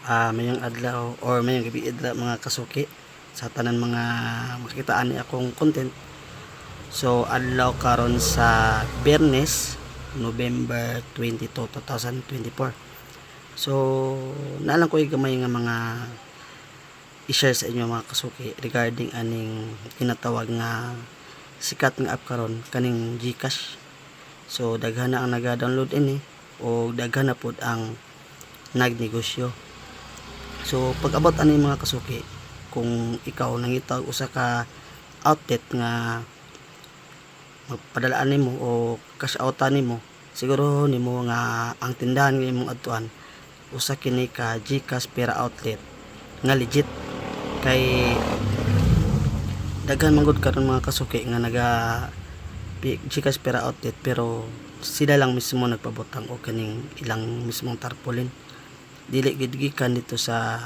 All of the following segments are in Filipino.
Mayong adlaw or mayong gabi adlaw mga kasuki sa tanan mga makitaan ni akong content. So adlaw karon sa Biyernes, November 22, 2024. So naalang ko gamay nga mga i-share sa inyo mga kasuki regarding aning tinatawag nga sikat nga app karon kaning GCash. So daghan na ang naga-download ini o daghan na pud ang nagnegosyo. So pag abot ani mga kasuki, kung ikaw nangitaw usa ka outlet nga magpadalaan nimo o cash outan nimo, siguro nimo nga ang tindahan nga imong adtuan usa kini ka GCash Pera outlet nga legit. Kay daghan man gud karon mga kasuki nga naga GCash Pera outlet pero sila lang mismo nagpabutang o kaning ilang mismong tarpaulin, dili gid gikan dito sa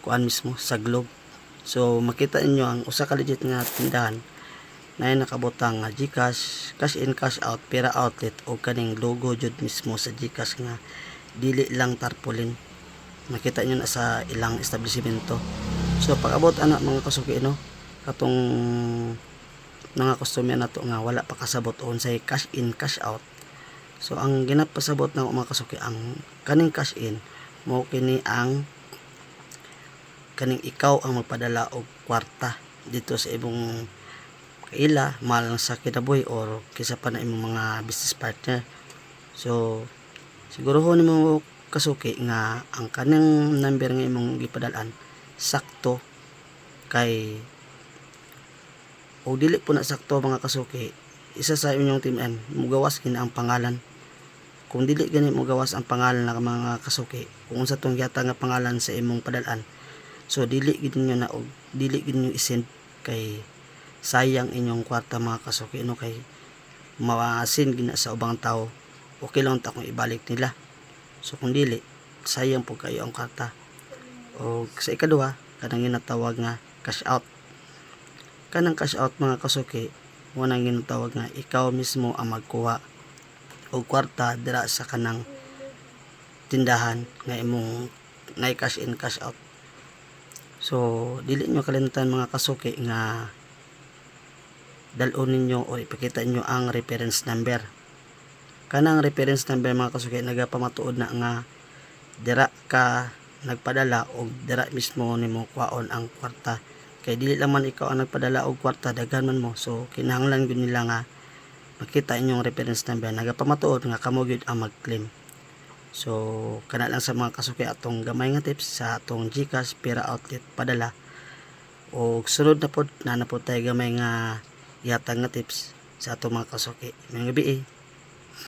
kuan mismo sa Globe. So makita niyo ang usa ka legit nga tindahan na nakabutang nga GCash, cash in cash out, Pera outlet o kaning logo jud mismo sa GCash nga dili lang tarpaulin. Makita niyo na sa ilang establishmento. So pag abot ana mga kasuki no, katong mga customer na to nga wala pa kasabot on say cash in cash out. So ang ginapasabot ng mga kasuki ang kaning cash in mo kini ang kaning ikaw ang magpadala og kwarta dito sa imong kaila mahal sa kinabuhi or kisa pa na imong mga business partner. So siguro ho nimo kasuki nga ang kanang number nga imong gipadalan sakto kay o dili po na sakto mga kasuki, isa sa inyong team N mugawas kina ang pangalan. Kung dili gani mo gawas ang pangalan ng mga kasuki, kung unsa tong yata nga pangalan sa imong padalan, so dili gid niyo na og dili gid niyo isend kay sayang inyong kwarta mga kasuki no, kay mawasin gina sa ubang tao. Okay lang ta kung ibalik nila. So kung dili, sayang po kayo ang kwarta. O sa ikaduha, kanang ginatawag nga cash out. Kanang cash out mga kasuki, mo nang ginatawag nga ikaw mismo ang magkuha o kwarta dira sa kanang tindahan nga imong na cash in cash out. So dili nyo kalimutan mga kasuki nga dalon ninyo o ipakita nyo ang reference number. Kanang reference number mga kasuki nagapamatuod na nga dira ka nagpadala o dira mismo nimo kuhaon ang kwarta. Kay dili lang man ikaw ang nagpadala og kwarta, daghan man mo, so kinahanglan gyud nila nga makita inyong reference number nagapamatuod nga kamo gyud ang mag-claim. So kana lang sa mga kasuki atong gamay nga tips sa atong GCash Pera outlet padala. O sunod na pod na po tayo gamay nga yatag nga tips sa atong mga kasuki. May gabi